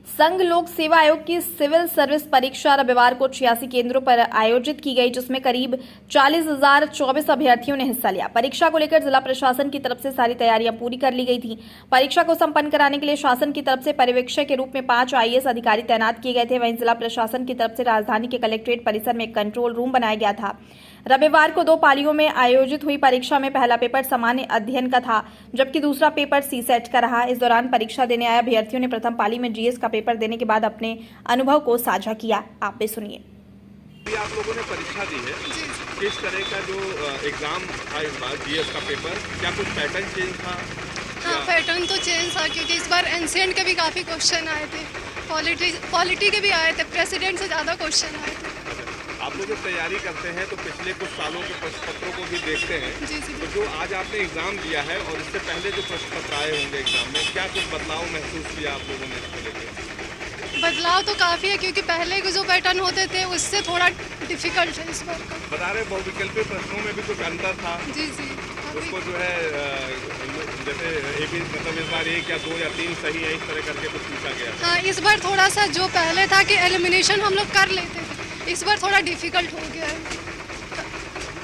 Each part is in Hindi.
संघ लोक सेवा आयोग की सिविल सर्विस परीक्षा रविवार को 86 केंद्रों पर आयोजित की गई, जिसमें करीब 40,024 अभ्यर्थियों ने हिस्सा लिया। परीक्षा को लेकर जिला प्रशासन की तरफ से सारी तैयारियां पूरी कर ली गई थी। परीक्षा को संपन्न कराने के लिए शासन की तरफ से पर्यवेक्षक के रूप में 5 IAS अधिकारी तैनात किए गए थे। वहीं जिला प्रशासन की तरफ से राजधानी के कलेक्ट्रेट परिसर में एक कंट्रोल रूम बनाया गया था। रविवार को 2 पालियों में आयोजित हुई परीक्षा में पहला पेपर सामान्य अध्ययन का था, जबकि दूसरा पेपर CSET का रहा। इस दौरान परीक्षा देने आए अभ्यर्थियों ने प्रथम पाली में GS का पेपर देने के बाद अपने अनुभव को साझा किया। आप भी सुनिए। आप लोगों ने परीक्षा दी है, किस तरह का जो एग्जाम था इस बार GS का पेपर, क्या कुछ पैटर्न चेंज था? हाँ, पैटर्न तो चेंज था क्योंकि इस बार एंशिएंट के भी काफ़ी क्वेश्चन आए थे, पॉलिटी के भी आए थे, प्रेसिडेंट से ज़्यादा क्वेश्चन आए थे। आप लोग जब तैयारी करते हैं तो पिछले कुछ सालों के प्रश्न पत्रों को भी देखते हैं। जी। तो जो आज आपने एग्जाम दिया है और इससे पहले जो प्रश्न पत्र आए होंगे एग्जाम में, क्या कुछ बदलाव महसूस किया आप लोगों ने इसको लेकर? बदलाव तो काफ़ी है क्योंकि पहले के जो पैटर्न होते थे उससे थोड़ा डिफिकल्ट है इस बार का। बता रहे बहुविकल्पीय प्रश्नों में भी कुछ अंतर था। जी। उसको जो है जैसे मतलब इस बार 1 या 2 या 3 सही है, इस तरह करके कुछ पूछा गया। हाँ, इस बार थोड़ा सा जो पहले था कि एलिमिनेशन हम लोग कर लेते थे, इस बार थोड़ा डिफिकल्ट हो गया है।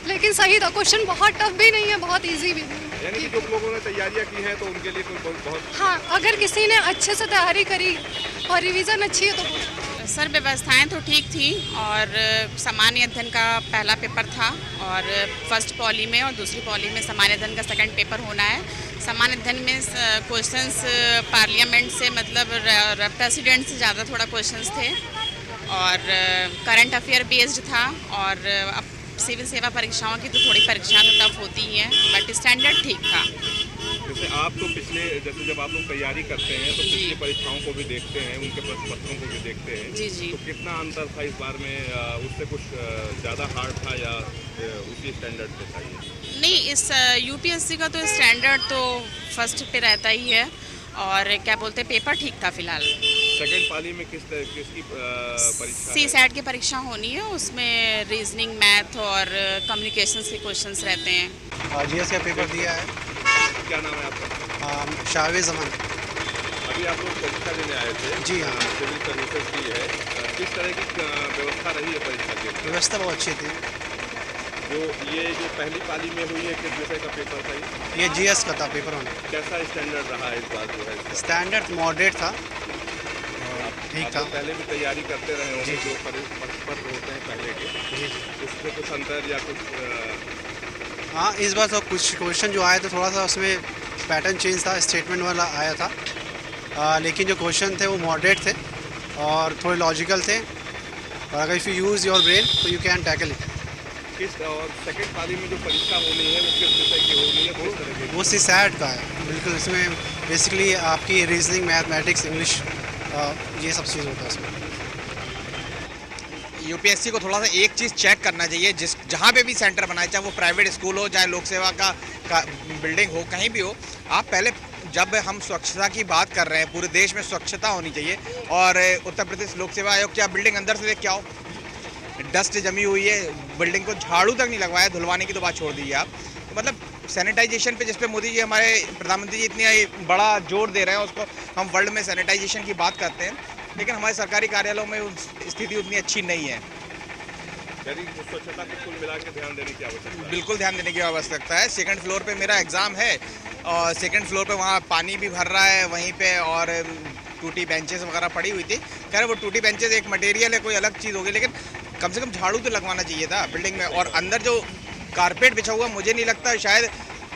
लेकिन सही था, क्वेश्चन बहुत टफ भी नहीं है, बहुत इजी भी नहीं है। यानी कि जो लोगों ने तैयारियां की हैं तो उनके लिए कोई बहुत हाँ, अगर किसी ने अच्छे से तैयारी करी और रिवीजन अच्छी है तो सर व्यवस्थाएं तो ठीक थी और सामान्य अध्ययन का पहला पेपर था और फर्स्ट पॉली में और दूसरी पॉली में सामान्य अध्ययन का सेकंड पेपर होना है। सामान्य अध्ययन में क्वेश्चंस पार्लियामेंट से मतलब प्रेसिडेंट से ज़्यादा थोड़ा क्वेश्चंस थे और करंट अफेयर बेस्ड था। और अब सिविल सेवा परीक्षाओं की तो थोड़ी परीक्षाएं तो टफ होती ही हैं, बट स्टैंडर्ड ठीक था। जैसे आप तो जैसे जब आप लोग तैयारी करते हैं तो पिछली परीक्षाओं को भी देखते हैं, उनके प्रश्न पत्रों को भी देखते हैं। जी। तो कितना अंतर था इस बार में? उससे कुछ ज़्यादा हार्ड था या उसी स्टैंडर्ड पे था ये? नहीं, इस UPSC का तो स्टैंडर्ड तो फर्स्ट पे रहता ही है और क्या बोलते हैं पेपर ठीक था फिलहाल। सेकंड पाली में किसकी परीक्षा? CSET की परीक्षा होनी है, उसमें रीजनिंग, मैथ और कम्युनिकेशन के क्वेश्चंस रहते हैं। GS का पेपर दिया है। क्या नाम है आपका? शाहवेज जमान। अभी आप लोग परीक्षा देने आए थे? जी हाँ। सिविल सर्विसेज की है, किस तरह की व्यवस्था रही है परीक्षा की? व्यवस्था बहुत अच्छी थी। जो पहली पाली में हुई है, किस विषय का पेपर था ये GS का था पेपर होने। कैसा स्टैंडर्ड रहा इस बार जो है? स्टैंडर्ड मॉडरेट था, ठीक था। पहले भी तैयारी करते रहे होंगे, जी। जो पत्र होते हैं पहले के, जी। उसमें कुछ अंतर या कुछ हाँ, इस बार तो कुछ क्वेश्चन जो आए थे थोड़ा सा उसमें पैटर्न चेंज था, स्टेटमेंट वाला आया था। लेकिन जो क्वेश्चन थे वो मॉडरेट थे और थोड़े लॉजिकल थे और अगर if you use your brain तो यू कैन टैकल इट। और सेकंड पाली में जो परीक्षा होनी है वो किस विषय की होनी है, किस तरह की? वो CSET का है बिल्कुल। इसमें बेसिकली आपकी रीजनिंग, मैथमेटिक्स, इंग्लिश, ये सब चीज़ होता है इसमें। UPSC को थोड़ा सा एक चीज़ चेक करना चाहिए, जहाँ पे भी सेंटर बनाए, चाहे वो प्राइवेट स्कूल हो, चाहे लोक सेवा का बिल्डिंग हो, कहीं भी हो, आप पहले जब हम स्वच्छता की बात कर रहे हैं, पूरे देश में स्वच्छता होनी चाहिए। और उत्तर प्रदेश लोक सेवा आयोग की आप बिल्डिंग अंदर से देख के आओ, डस्ट जमी हुई है, बिल्डिंग को झाड़ू तक नहीं लगवाया, धुलवाने की तो बात छोड़ दीजिए आप। तो मतलब सैनिटाइजेशन पे जिस पे मोदी जी, हमारे प्रधानमंत्री जी इतनी बड़ा जोर दे रहे हैं, उसको हम वर्ल्ड में सैनिटाइजेशन की बात करते हैं, लेकिन हमारे सरकारी कार्यालयों में स्थिति उतनी अच्छी नहीं है। यानी स्वच्छता को कुल मिला के ध्यान देने की आवश्यकता है। बिल्कुल ध्यान देने की आवश्यकता है। सेकंड फ्लोर पे मेरा एग्ज़ाम है और सेकंड फ्लोर पे वहाँ पानी भी भर रहा है वहीं पे, और टूटी बेंचेस वगैरह पड़ी हुई थी। खैर वो टूटी बेंचेस एक मटेरियल है, कोई अलग चीज़ होगी, लेकिन कम से कम झाड़ू तो लगवाना चाहिए था बिल्डिंग में। और अंदर जो कारपेट बिछा हुआ, मुझे नहीं लगता शायद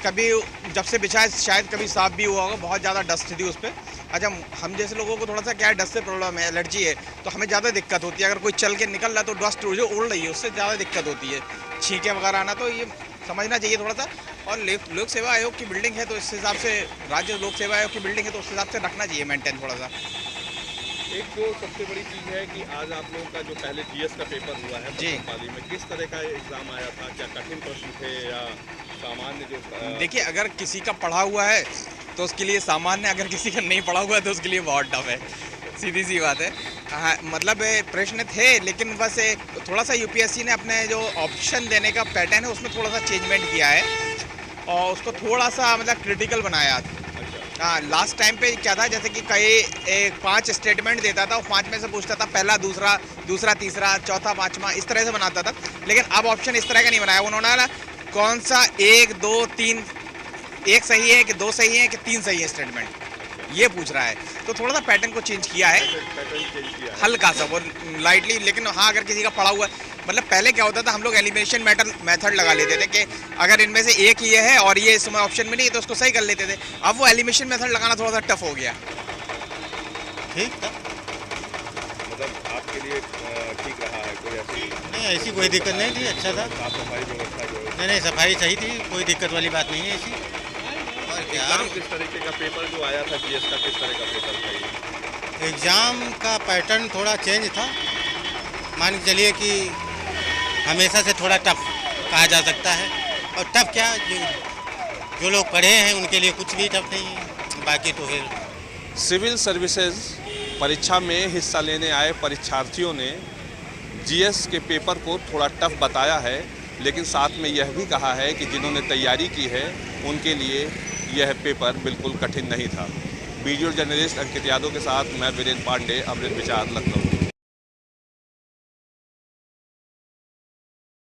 कभी, जब से बिछा है शायद कभी साफ भी हुआ होगा, बहुत ज़्यादा डस्ट थी उस पर। अच्छा, हम जैसे लोगों को थोड़ा सा क्या है, डस्ट से प्रॉब्लम है, एलर्जी है, तो हमें ज़्यादा दिक्कत होती है। अगर कोई चल के निकल रहा है तो डस्ट जो उड़ रही है उससे ज़्यादा दिक्कत होती है, छींके वगैरह आना, तो ये समझना चाहिए थोड़ा सा। और लोक सेवा आयोग की बिल्डिंग है तो इस हिसाब से, राज्य लोक सेवा आयोग की बिल्डिंग है तो उस हिसाब से रखना चाहिए मेंटेन थोड़ा सा। एक जो सबसे बड़ी चीज़ है कि आज आप लोगों का जो पहले GS का पेपर हुआ है जी। पाली में, किस तरह का एग्जाम आया था? क्या कठिन प्रश्न थे या सामान्य जो? देखिए, अगर किसी का पढ़ा हुआ है तो उसके लिए सामान्य, अगर किसी का नहीं पढ़ा हुआ है तो उसके लिए बहुत टफ है, सीधी सी बात है। हाँ, मतलब प्रश्न थे, लेकिन बस थोड़ा सा UPSC ने अपने जो ऑप्शन देने का पैटर्न है उसमें थोड़ा सा चेंजमेंट किया है और उसको थोड़ा सा मतलब क्रिटिकल बनाया। हाँ, लास्ट टाइम पे क्या था, जैसे कि कई 5 स्टेटमेंट देता था और 5 में से पूछता था पहला, दूसरा, तीसरा, चौथा, पांचवा, इस तरह से बनाता था। लेकिन अब ऑप्शन इस तरह का नहीं बनाया उन्होंने ना, कौन सा 1, 2, 3, 1 सही है कि 2 सही है कि 3 सही है स्टेटमेंट, ये पूछ रहा है। तो थोड़ा सा पैटर्न को चेंज किया है, हल्का सा, वो लाइटली। लेकिन हाँ, अगर किसी का पड़ा हुआ, मतलब पहले क्या होता था, हम लोग एलिमिनेशन मेथड लगा लेते थे कि अगर इनमें से एक ये है और ये इसमें ऑप्शन में नहीं है तो उसको सही कर लेते थे। अब वो एलिमिनेशन मेथड लगाना थोड़ा सा टफ हो गया। ठीक था, मतलब आपके लिए ठीक रहा है? कोई ऐसी नहीं ऐसी कोई दिक्कत नहीं थी, अच्छा था। साफ सफाई व्यवस्था जो है? नहीं सफाई सही थी, कोई दिक्कत वाली बात नहीं है ऐसी। और क्या, एग्जाम किस तरीके का पेपर जो आया था जीएस का, किस तरह का पेपर था ये? एग्ज़ाम का पैटर्न थोड़ा चेंज था, मान के चलिए कि हमेशा से थोड़ा टफ कहा जा सकता है। और टफ क्या, जो लोग पढ़े हैं उनके लिए कुछ भी टफ नहीं है, बाकी तो फिर। सिविल सर्विसेज परीक्षा में हिस्सा लेने आए परीक्षार्थियों ने जीएस के पेपर को थोड़ा टफ बताया है, लेकिन साथ में यह भी कहा है कि जिन्होंने तैयारी की है उनके लिए यह पेपर बिल्कुल कठिन नहीं था। वीडियो जर्नलिस्ट अंकित यादव के साथ मैं वीरेंद्र पांडे, अमृत विचार, लखनऊ।